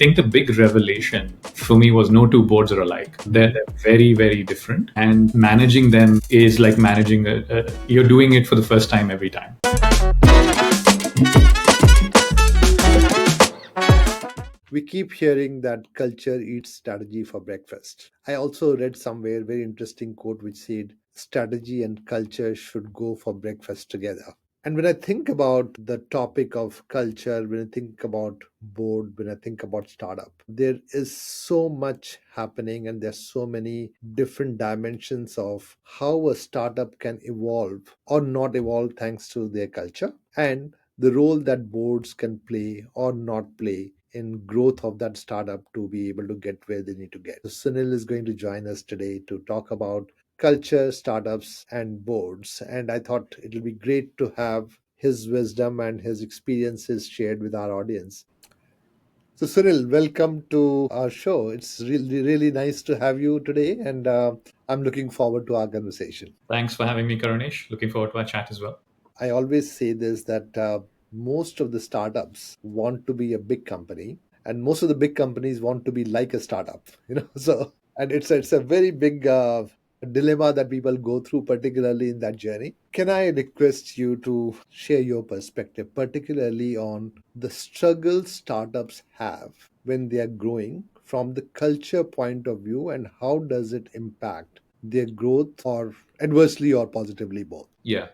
think the big revelation for me was no two boards are alike. They're very, very different. And managing them is like managing you're doing it for the first time every time. We keep hearing that culture eats strategy for breakfast. I also read somewhere very interesting quote which said strategy and culture should go for breakfast together. And when I think about the topic of culture, when I think about board, when I think about startup, there is so much happening and there's so many different dimensions of how a startup can evolve or not evolve thanks to their culture, and the role that boards can play or not play in growth of that startup to be able to get where they need to get. So Sunil is going to join us today to talk about culture, startups, and boards. And I thought it will be great to have his wisdom and his experiences shared with our audience. So, Sunil, welcome to our show. It's really, really nice to have you today, and I'm looking forward to our conversation. Thanks for having me, Karunesh. Looking forward to our chat as well. I always say this that most of the startups want to be a big company, and most of the big companies want to be like a startup. So and it's a very big dilemma that people go through, particularly in that journey. Can I request you to share your perspective, particularly on the struggle startups have when they are growing from the culture point of view, and how does it impact their growth, or adversely or positively, both? Yeah.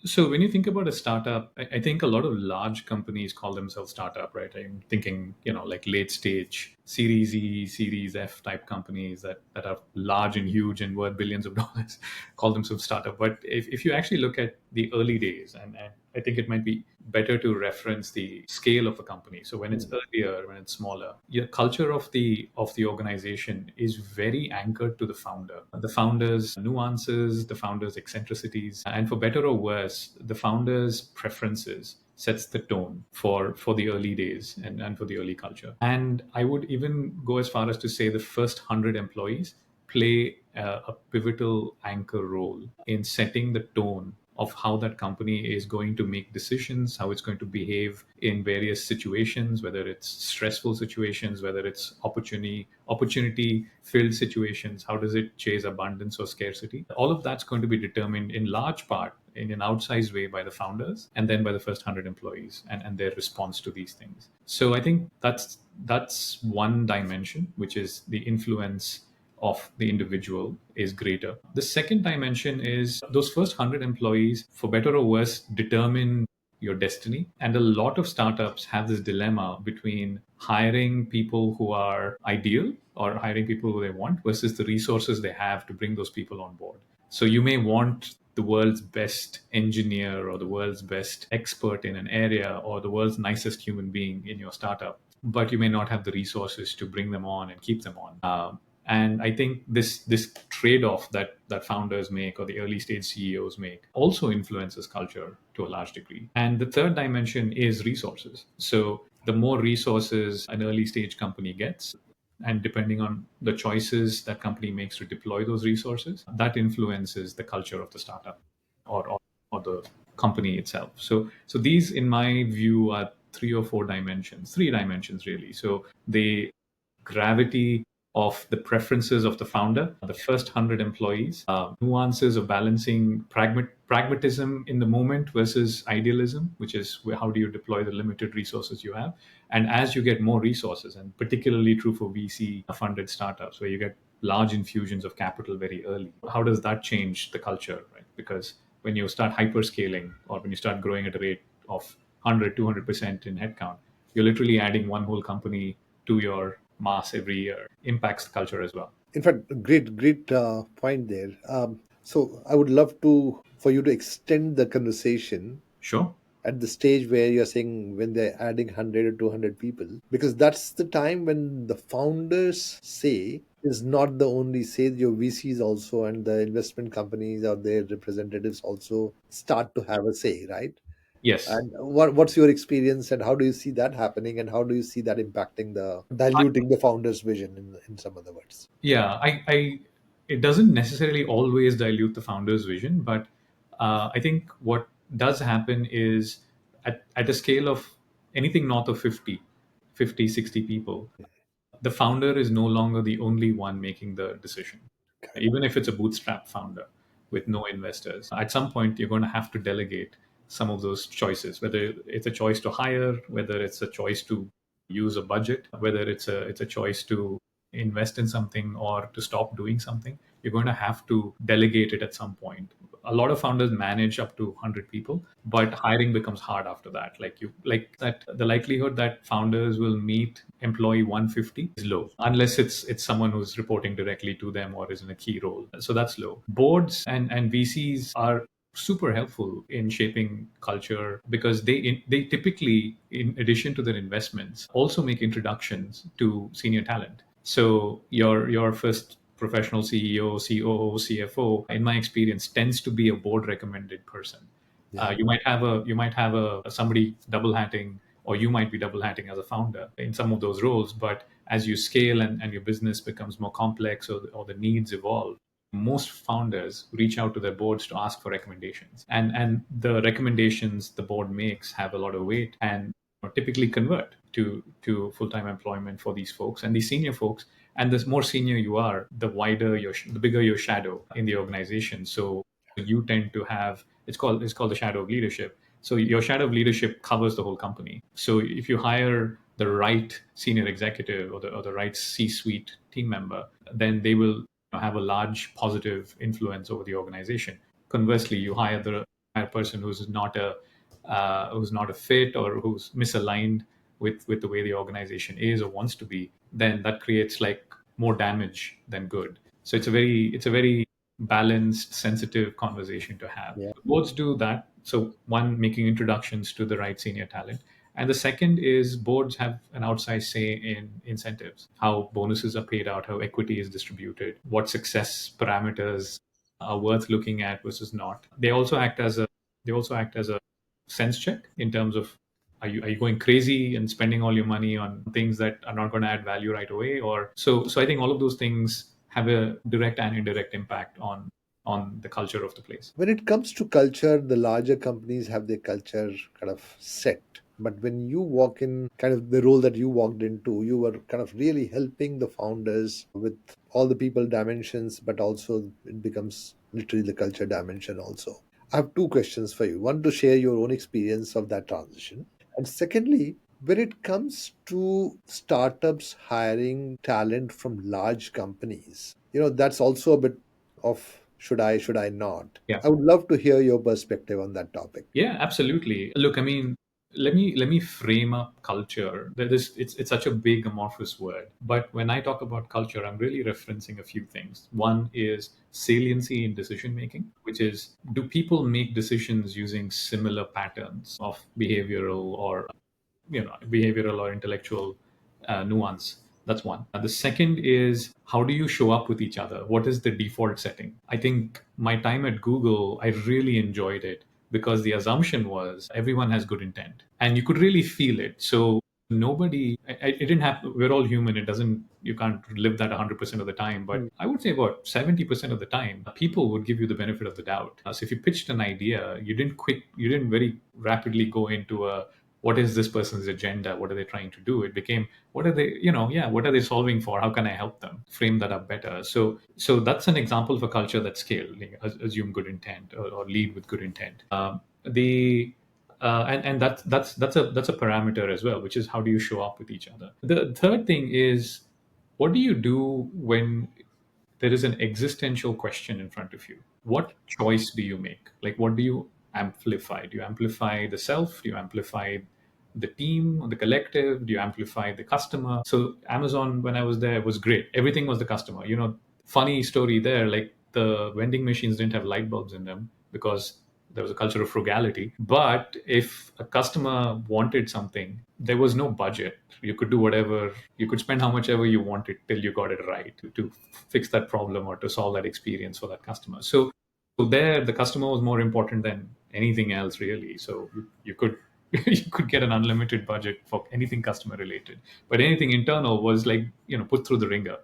So when you think about a startup, I think a lot of large companies call themselves startup, right? I'm thinking, like late stage Series E, Series F type companies that are large and huge and worth billions of dollars call themselves startup. But if you actually look at the early days, and I think it might be better to reference the scale of a company. So when it's earlier, when it's smaller, your culture of the organization is very anchored to the founder's nuances, the founder's eccentricities, and for better or worse, the founder's preferences sets the tone for the early days and for the early culture. And I would even go as far as to say the first 100 employees play a pivotal anchor role in setting the tone of how that company is going to make decisions, how it's going to behave in various situations, whether it's stressful situations, whether it's opportunity filled situations, how does it chase abundance or scarcity. All of that's going to be determined in large part in an outsized way by the founders and then by the first 100 employees and their response to these things. So I think that's one dimension, which is the influence of the individual is greater. The second dimension is those first 100 employees, for better or worse, determine your destiny. And a lot of startups have this dilemma between hiring people who are ideal or hiring people who they want versus the resources they have to bring those people on board. So you may want the world's best engineer or the world's best expert in an area or the world's nicest human being in your startup, but you may not have the resources to bring them on and keep them on. And I think this trade-off that founders make or the early stage CEOs make also influences culture to a large degree. And the third dimension is resources. So the more resources an early stage company gets, and depending on the choices that company makes to deploy those resources, that influences the culture of the startup or the company itself. So these, in my view, are three dimensions really. So the gravity of the preferences of the founder, the first 100 employees, nuances of balancing pragmatism in the moment versus idealism, which is how do you deploy the limited resources you have. And as you get more resources, and particularly true for VC funded startups, where you get large infusions of capital very early, how does that change the culture, right? Because when you start hyperscaling or when you start growing at a rate of 100, 200% in headcount, you're literally adding one whole company to your mass every year. Impacts the culture as well. In fact, great point there. So I would love to for you to extend the conversation Sure. at the stage where you're saying when they're adding 100 or 200 people, because that's the time when the founders say is not the only say. Your VCs also and the investment companies or their representatives also start to have a say, right? Yes. And what's your experience, and how do you see that happening, and how do you see that impacting the I, diluting the founder's vision, in some other words? yeah. It doesn't necessarily always dilute the founder's vision, but I think what does happen is at a scale of anything north of 50, 50, 60 people, the founder is no longer the only one making the decision. Correct. Even if it's a bootstrap founder with no investors, at some point you're going to have to delegate some of those choices, whether it's a choice to hire, whether it's a choice to use a budget, whether it's a choice to invest in something or to stop doing something. You're going to have to delegate it at some point. A lot of founders manage up to 100 people, but hiring becomes hard after that. Like that, the likelihood that founders will meet employee 150 is low, unless it's someone who's reporting directly to them or is in a key role. So that's low. Boards and VCs are super helpful in shaping culture, because they typically, in addition to their investments, also make introductions to senior talent. So your first professional CEO, COO, CFO, in my experience, tends to be a board recommended person. Yeah. You might have a somebody double hatting, or you might be double hatting as a founder in some of those roles. But as you scale and your business becomes more complex, or the needs evolve, most founders reach out to their boards to ask for recommendations, and the recommendations the board makes have a lot of weight and typically convert to full-time employment for these folks and these senior folks. And the more senior you are, the wider the bigger your shadow in the organization. So you tend to have, it's called the shadow of leadership. So your shadow of leadership covers the whole company. So if you hire the right senior executive, or the right C-suite team member, then they will have a large positive influence over the organization. Conversely, you hire the hire a person who's not a fit, or who's misaligned with the way the organization is or wants to be, then that creates like more damage than good. So it's a very balanced, sensitive conversation to have. Yeah. Boards do that. So one, making introductions to the right senior talent. And the second is, boards have an outsized say in incentives, how bonuses are paid out, how equity is distributed, what success parameters are worth looking at versus not. They also act as a sense check in terms of, are you going crazy and spending all your money on things that are not going to add value right away? Or so I think all of those things have a direct and indirect impact on the culture of the place. When it comes to culture, the larger companies have their culture kind of set. But when you walk in, kind of the role that you walked into, you were kind of really helping the founders with all the people dimensions, but also it becomes literally the culture dimension also. I have two questions for you. One, to share your own experience of that transition. And secondly, when it comes to startups hiring talent from large companies, that's also a bit of should I not? Yeah. I would love to hear your perspective on that topic. Yeah, absolutely. Look, I mean, let me frame up culture. It's such a big amorphous word, but when I talk about culture, I'm really referencing a few things. One is saliency in decision making, which is, do people make decisions using similar patterns of behavioral or intellectual nuance? That's one. The second is, how do you show up with each other? What is the default setting? I think my time at Google, I really enjoyed it, because the assumption was everyone has good intent, and you could really feel it. So nobody, it didn't happen. We're all human. You can't live that 100% of the time. But Hmm. I would say about 70% of the time, people would give you the benefit of the doubt. So if you pitched an idea, you didn't very rapidly go into what is this person's agenda? What are they trying to do? It became, what are they, what are they solving for? How can I help them? Frame that up better. So that's an example of a culture that scale, like, assume good intent, or lead with good intent. The and that's a parameter as well, which is, how do you show up with each other? The third thing is, what do you do when there is an existential question in front of you? What choice do you make? Like, what do you amplify? Do you amplify the self? Do you amplify the team or the collective? Do you amplify the customer? So Amazon, when I was there, was great. Everything was the customer. Funny story there, like, the vending machines didn't have light bulbs in them, because there was a culture of frugality. But if a customer wanted something, there was no budget. You could do whatever, you could spend how much ever you wanted till you got it right, to fix that problem or to solve that experience for that customer. So there, the customer was more important than anything else, really. So you could you could get an unlimited budget for anything customer related, but anything internal was like, put through the ringer.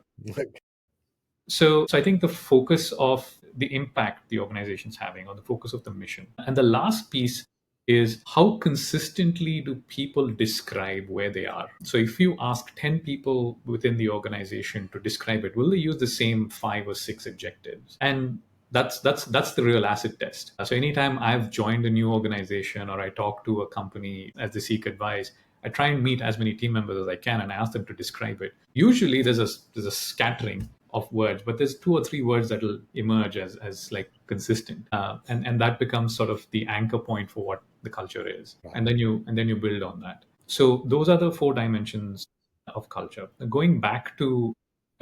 So I think the focus of the impact the organization's having, or the focus of the mission. And the last piece is how consistently do people describe where they are. So if you ask 10 people within the organization to describe it, will they use the same 5 or 6 adjectives? And that's the real acid test. So anytime I've joined a new organization or I talk to a company as they seek advice, I try and meet as many team members as I can and I ask them to describe it. Usually there's a scattering of words, but there's 2 or 3 words that will emerge as like consistent, and that becomes sort of the anchor point for what the culture is, Right. and then you build on that. So those are the 4 dimensions of culture. Going back to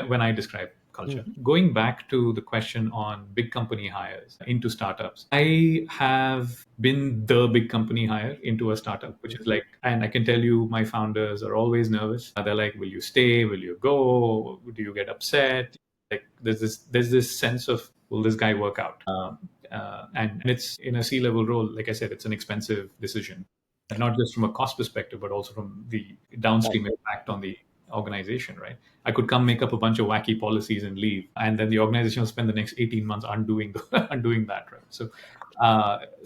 when I describe culture, Mhm. going back to the question on big company hires into startups, I have been the big company hire into a startup, which is like, and I can tell you, my founders are always nervous. They're like, "Will you stay? Will you go? Do you get upset?" Like, there's this sense of, will this guy work out? And it's in a C-level role. Like I said, it's an expensive decision, and not just from a cost perspective, but also from the downstream impact on the organization, right? I could come make up a bunch of wacky policies and leave, and then the organization will spend the next 18 months undoing undoing that, right?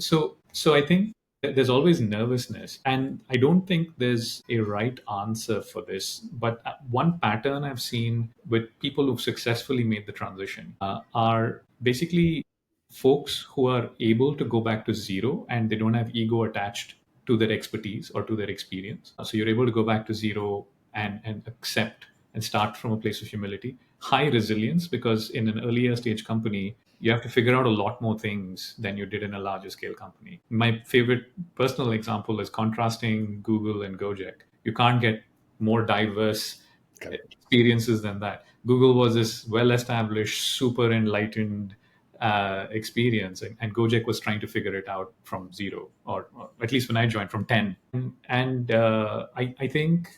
So I think there's always nervousness, and I don't think there's a right answer for this. But one pattern I've seen with people who've successfully made the transition are basically folks who are able to go back to zero and they don't have ego attached to their expertise or to their experience. So you're able to go back to zero and accept and start from a place of humility. High resilience, because in an earlier stage company, you have to figure out a lot more things than you did in a larger scale company. My favorite personal example is contrasting Google and Gojek. You can't get more diverse Correct. experiences than that. Google was this well established, super enlightened experience, and Gojek was trying to figure it out from zero, or at least when I joined, from 10. And I think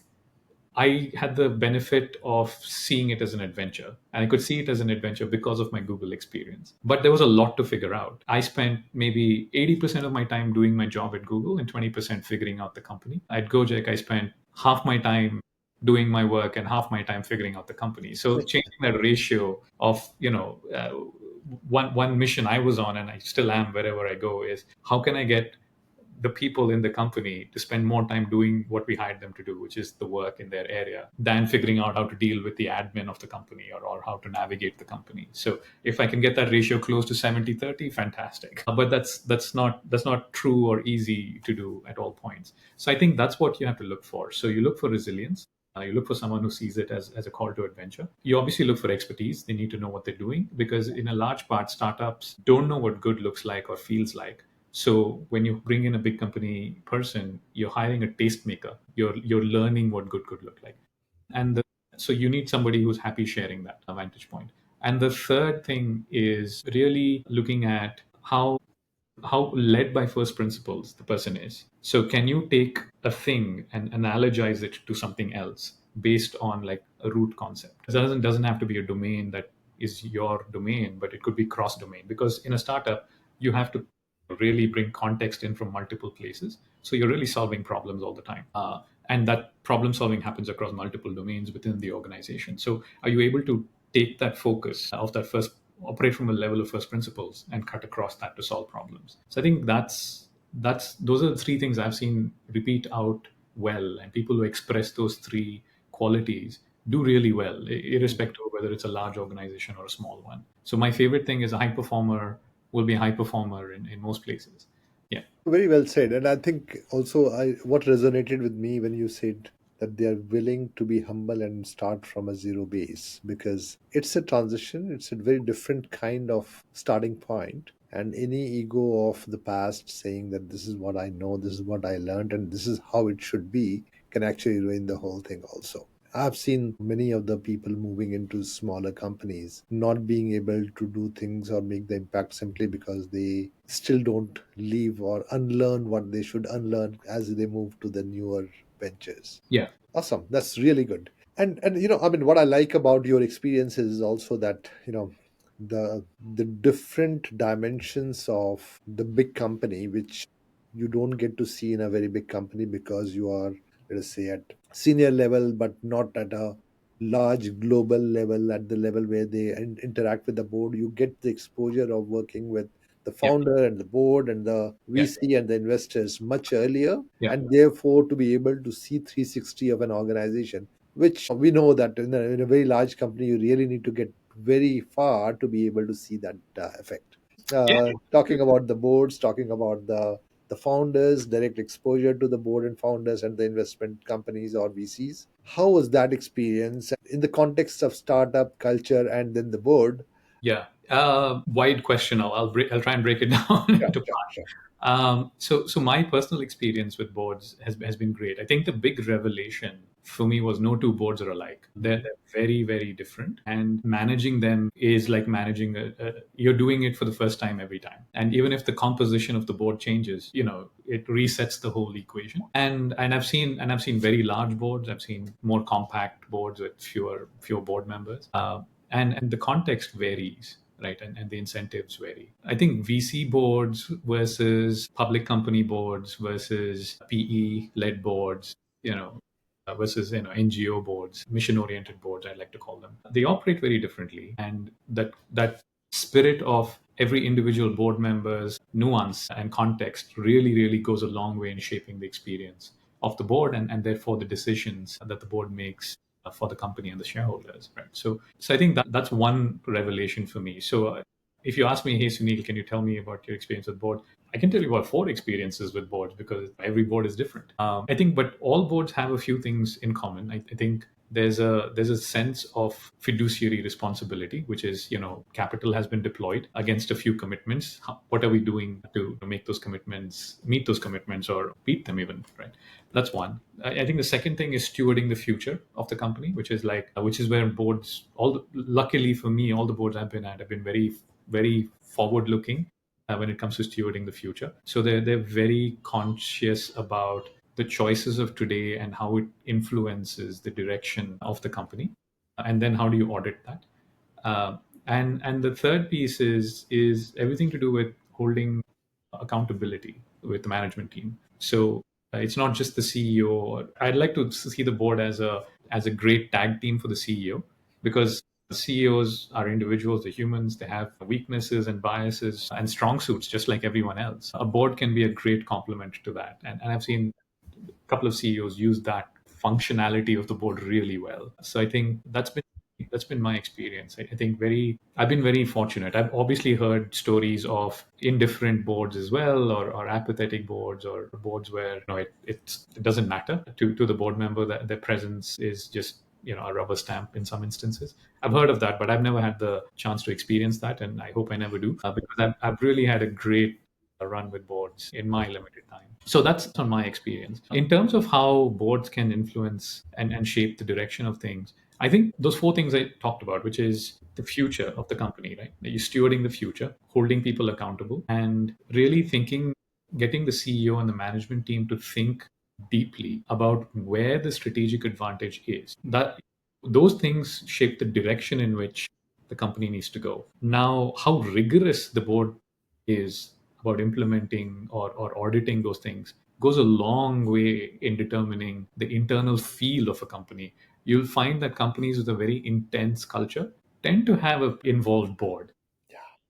I had the benefit of seeing it as an adventure, and I could see it as an adventure because of my Google experience. But there was a lot to figure out. I spent maybe 80% of my time doing my job at Google and 20% figuring out the company. At Gojek, I spent half my time doing my work and half my time figuring out the company. So changing that ratio of, one mission I was on, and I still am wherever I go, is how can I get the people in the company to spend more time doing what we hired them to do, which is the work in their area, than figuring out how to deal with the admin of the company, or how to navigate the company. So if I can get that ratio close to 70-30, fantastic. But that's not true or easy to do at all points. So I think that's what you have to look for. So you look for resilience. You look for someone who sees it as a call to adventure. You obviously look for expertise. They need to know what they're doing, because in a large part, startups don't know what good looks like or feels like. So when you bring in a big company person, you're hiring a tastemaker. You're learning what good could look like, and so you need somebody who's happy sharing that vantage point. And the third thing is really looking at how led by first principles the person is. So can you take a thing and analogize it to something else based on like a root concept? It doesn't have to be a domain that is your domain, but it could be cross domain, because in a startup you have to really bring context in from multiple places. So you're really solving problems all the time. And that problem solving happens across multiple domains within the organization. So are you able to take that focus of that first, operate from a level of first principles and cut across that to solve problems? So I think that's those are the 3 things I've seen repeat out well, and people who express those 3 qualities do really well, irrespective of whether it's a large organization or a small one. So my favorite thing is a high performer will be a high performer in most places. Yeah. Very well said. And I think also what resonated with me when you said that they are willing to be humble and start from a zero base, because it's a transition, it's a very different kind of starting point. And any ego of the past saying that this is what I know, this is what I learned, and this is how it should be can actually ruin the whole thing also. I've seen many of the people moving into smaller companies not being able to do things or make the impact simply because they still don't leave or unlearn what they should unlearn as they move to the newer ventures. Yeah. Awesome. That's really good. And I mean, what I like about your experiences is also that, the different dimensions of the big company, which you don't get to see in a very big company because you are, let us say, at senior level, but not at a large global level, at the level where they interact with the board. You get the exposure of working with the Yeah. founder and the board and the Yeah. VC and the investors much earlier, Yeah. and therefore to be able to see 360 of an organization, which we know that in a very large company, you really need to get very far to be able to see that effect. Yeah. Talking about the boards, talking about the founders, direct exposure to the board and founders and the investment companies or VCs. How was that experience in the context of startup culture and then the board? Yeah. Wide question. I'll try and break it down Sure, into sure, parts. sure. So my personal experience with boards has been great. I think the big revelation for me was no two boards are alike. They're very, very different. And managing them is like managing you're doing it for the first time every time. And even if the composition of the board changes, it resets the whole equation. And I've seen very large boards. I've seen more compact boards with fewer board members. And the context varies, right? And the incentives vary. I think VC boards versus public company boards versus PE led boards, versus NGO boards, mission oriented boards, I like to call them. They operate very differently, and that spirit of every individual board member's nuance and context really goes a long way in shaping the experience of the board, and therefore the decisions that the board makes for the company and the shareholders, right? So I think that's one revelation for me. So if you ask me, hey Sunil, can you tell me about your experience with board? I can tell you about four experiences with boards because every board is different. I think, but all boards have a few things in common. I think there's a sense of fiduciary responsibility, which is capital has been deployed against a few commitments. What are we doing to make those commitments, meet those commitments, or beat them even? Right. That's one. I think the second thing is stewarding the future of the company, which is where boards. Luckily for me, all the boards I've been at have been very forward looking when it comes to stewarding the future. So they're very conscious about the choices of today and how it influences the direction of the company, and then how do you audit that? Uh, and the third piece is everything to do with holding accountability with the management team. So it's not just the CEO. I'd like to see the board as a great tag team for the CEO, because the CEOs are individuals, they're humans, they have weaknesses and biases and strong suits just like everyone else. A board can be a great complement to that. And I've seen a couple of CEOs use that functionality of the board really well. So I think that's been my experience. I think I've been very fortunate. I've obviously heard stories of indifferent boards as well, or apathetic boards, or boards where it doesn't matter to the board member that their presence is just a rubber stamp in some instances. I've heard of that, but I've never had the chance to experience that, and I hope I never do, because I've really had a great run with boards in my limited time. So that's on my experience. In terms of how boards can influence and shape the direction of things, I think those four things I talked about, which is the future of the company, right? You're stewarding the future, holding people accountable, and really getting the CEO and the management team to think deeply about where the strategic advantage is. Those things shape the direction in which the company needs to go. Now, how rigorous the board is about implementing or auditing those things goes a long way in determining the internal feel of a company. You'll find that companies with a very intense culture tend to have an involved board.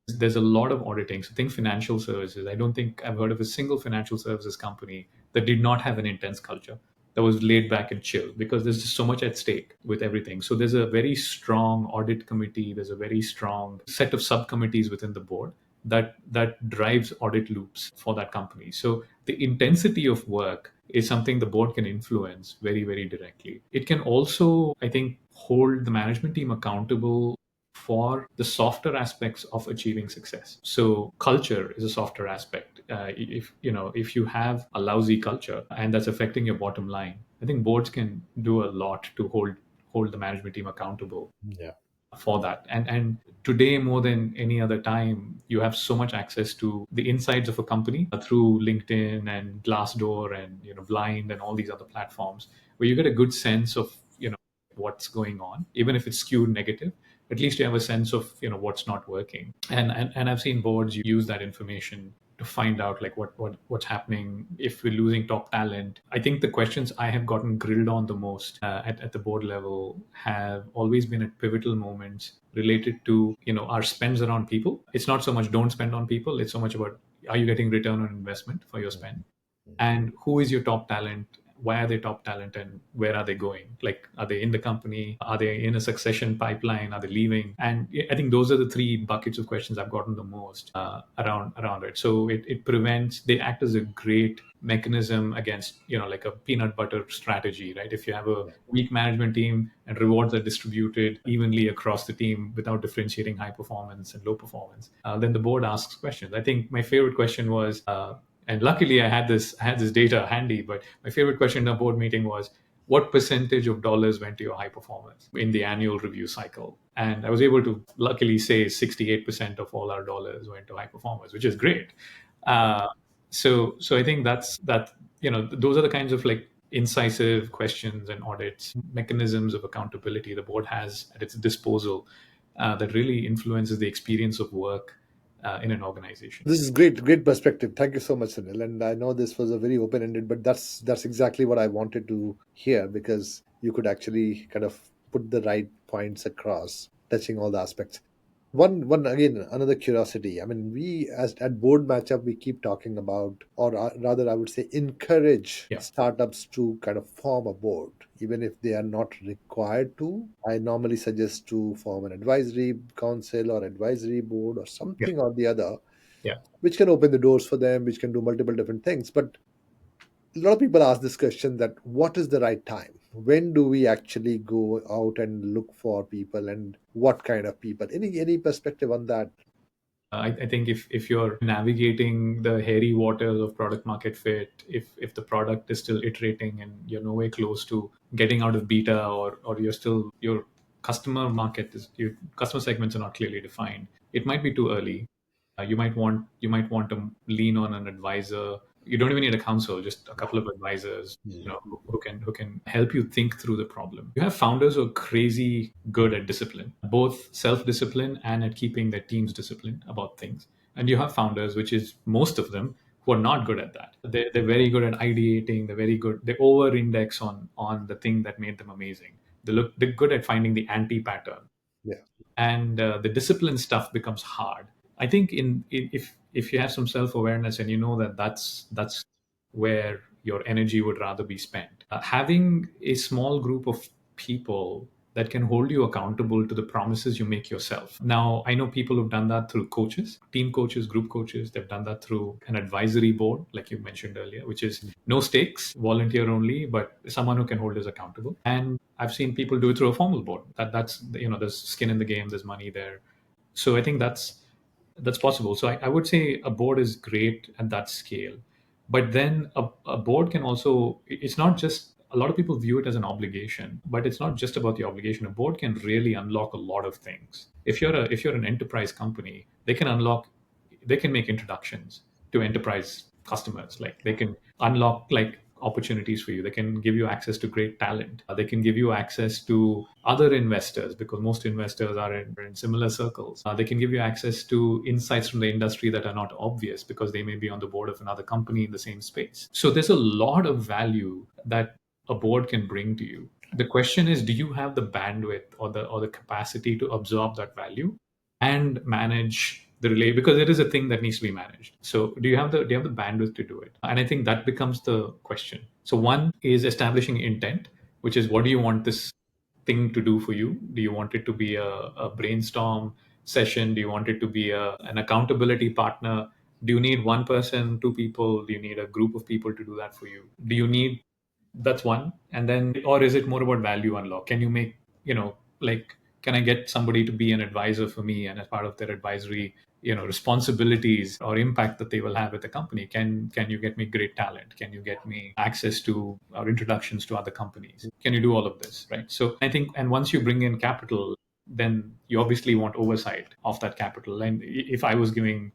There's a lot of auditing. So think financial services. I don't think I've heard of a single financial services company that did not have an intense culture, that was laid back and chill, because there's just so much at stake with everything. So there's a very strong audit committee. There's a very strong set of subcommittees within the board that drives audit loops for that company. So the intensity of work is something the board can influence very directly. It can also, I think, hold the management team accountable for the softer aspects of achieving success. So culture is a softer aspect. If you have a lousy culture and that's affecting your bottom line, I think boards can do a lot to hold the management team accountable Yeah. for that. And today, more than any other time, you have so much access to the insides of a company through LinkedIn and Glassdoor and Blind and all these other platforms, where you get a good sense of what's going on, even if it's skewed negative. At least you have a sense of what's not working. And I've seen boards use that information to find out like what's happening if we're losing top talent. I think the questions I have gotten grilled on the most at the board level have always been at pivotal moments related to our spends around people. It's not so much don't spend on people, it's so much about are you getting return on investment for your spend, and who is your top talent, why are they top talent, and where are they going, like are they in the company, are they in a succession pipeline, are they leaving? And I think those are the three buckets of questions I've gotten the most around it. So it prevents, they act as a great mechanism against like a peanut butter strategy, right? If you have a Yeah. weak management team and rewards are distributed evenly across the team without differentiating high performance and low performance, then the board asks questions. I think my favorite question was and luckily I had this data handy, but my favorite question in a board meeting was, what percentage of dollars went to your high performers in the annual review cycle? And I was able to luckily say 68% of all our dollars went to high performers, which is great. uh, so I think that those are the kinds of like incisive questions and audits, mechanisms of accountability the board has at its disposal, that really influences the experience of work in an organization. This is great, great perspective. Thank you so much, Sunil. And I know this was a very open-ended, but that's exactly what I wanted to hear, because you could actually kind of put the right points across, touching all the aspects. One again, another curiosity. I mean, we as at board matchup, we keep talking about, or rather, I would say, encourage Yeah, startups to kind of form a board, even if they are not required to. I normally suggest to form an advisory council or advisory board or yeah, something or the other, yeah. which can open the doors for them, which can do multiple different things. But a lot of people ask this question, that what is the right time? When do we actually go out and look for people, and what kind of people? Any perspective on that? I think if you're navigating the hairy waters of product market fit, if the product is still iterating and you're nowhere close to getting out of beta, or you're still, your your customer segments are not clearly defined, it might be too early. You might want to lean on an advisor. You don't even need a council, just a couple of advisors, Hmm. who can help you think through the problem. You have founders who are crazy good at discipline, both self-discipline and at keeping their teams disciplined about things. And you have founders, which is most of them, who are not good at that. They're very good at ideating. They're very good. They over-index on the thing that made them amazing. They're good at finding the anti-pattern, Yeah. and the discipline stuff becomes hard. I think if you have some self awareness and you know that that's where your energy would rather be spent, having a small group of people that can hold you accountable to the promises you make yourself. Now, I know people who've done that through coaches, team coaches, group coaches. They've done that through an advisory board, like you mentioned earlier, which is no stakes, volunteer only, but someone who can hold us accountable. And I've seen people do it through a formal board. That's there's skin in the game, there's money there. So I think that's possible. So I would say a board is great at that scale. But then a board can also, it's not just, a lot of people view it as an obligation, but it's not just about the obligation. A board can really unlock a lot of things. If you're an enterprise company, they can make introductions to enterprise customers. Like they can unlock like opportunities for you. They can give you access to great talent. They can give you access to other investors, because most investors are in similar circles. They can give you access to insights from the industry that are not obvious, because they may be on the board of another company in the same space. So there's a lot of value that a board can bring to you. The question is, do you have the bandwidth or the capacity to absorb that value and manage the relay, because it is a thing that needs to be managed. So do you have the bandwidth to do it? And I think that becomes the question. So one is establishing intent, which is, what do you want this thing to do for you? Do you want it to be a brainstorm session? Do you want it to be an accountability partner? Do you need one person, two people? Do you need a group of people to do that for you? Do you need, that's one. And then, or is it more about value unlock? Can you make, like, can I get somebody to be an advisor for me, and as part of their advisory, responsibilities or impact that they will have at the company, can you get me great talent? Can you get me access to or introductions to other companies? Can you do all of this, right? So I think, and once you bring in capital, then you obviously want oversight of that capital. And if I was giving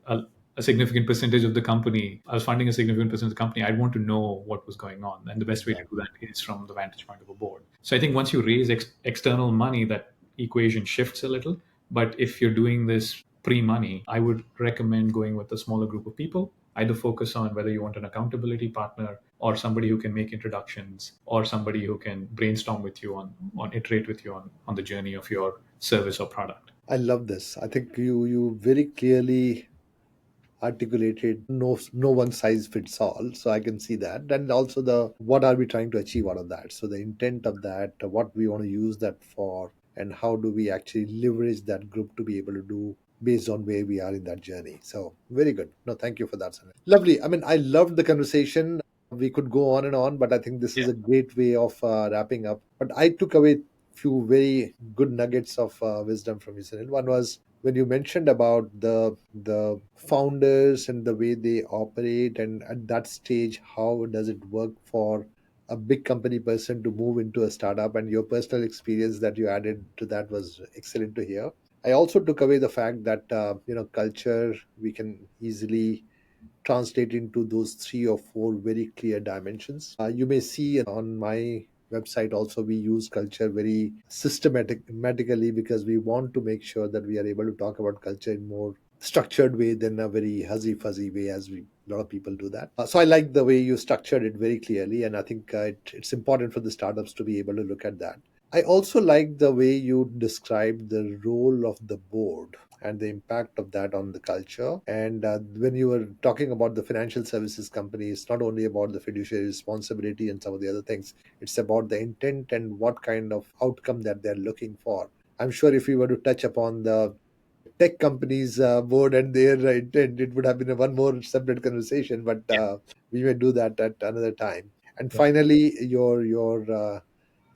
a significant percentage of the company, I was funding a significant percentage of the company, I'd want to know what was going on. And the best way to do Exactly. that is from the vantage point of a board. So I think once you raise external money, that equation shifts a little. But if you're doing this pre-money, I would recommend going with a smaller group of people. Either focus on whether you want an accountability partner or somebody who can make introductions or somebody who can brainstorm with you on iterate with you on the journey of your service or product. I love this. I think you very clearly articulated no one size fits all, so I can see that. And also the what are we trying to achieve out of that, so the intent of that, what we want to use that for, and how do we actually leverage that group to be able to do based on where we are in that journey. So very good. No, thank you for that, Sunil. Lovely. I mean, I loved the conversation. We could go on and on, but I think this is Yeah. a great way of wrapping up. But I took away few very good nuggets of wisdom from you, Sunil. One was when you mentioned about the founders and the way they operate, and at that stage, how does it work for a big company person to move into a startup, and your personal experience that you added to that was excellent to hear. I also took away the fact that culture we can easily translate into those three or four very clear dimensions. You may see on my website also we use culture very systematically because we want to make sure that we are able to talk about culture in more structured way than a very fuzzy fuzzy way as we a lot of people do that. So I like the way you structured it very clearly, and I think it's important for the startups to be able to look at that. I also like the way you describe the role of the board and the impact of that on the culture. And when you were talking about the financial services company, it's not only about the fiduciary responsibility and some of the other things, it's about the intent and what kind of outcome that they're looking for. I'm sure if we were to touch upon the tech companies board and their intent, it would have been a one more separate conversation, but Yeah. we may do that at another time. And Yeah. finally, your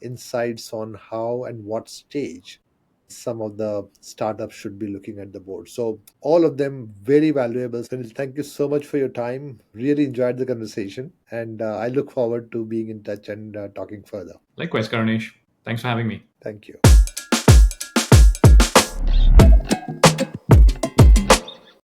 insights on how and what stage some of the startups should be looking at the board. So all of them very valuable. Sunil, thank you so much for your time. Really enjoyed the conversation, and I look forward to being in touch and talking further. Likewise, Karnish. Thanks for having me. Thank you.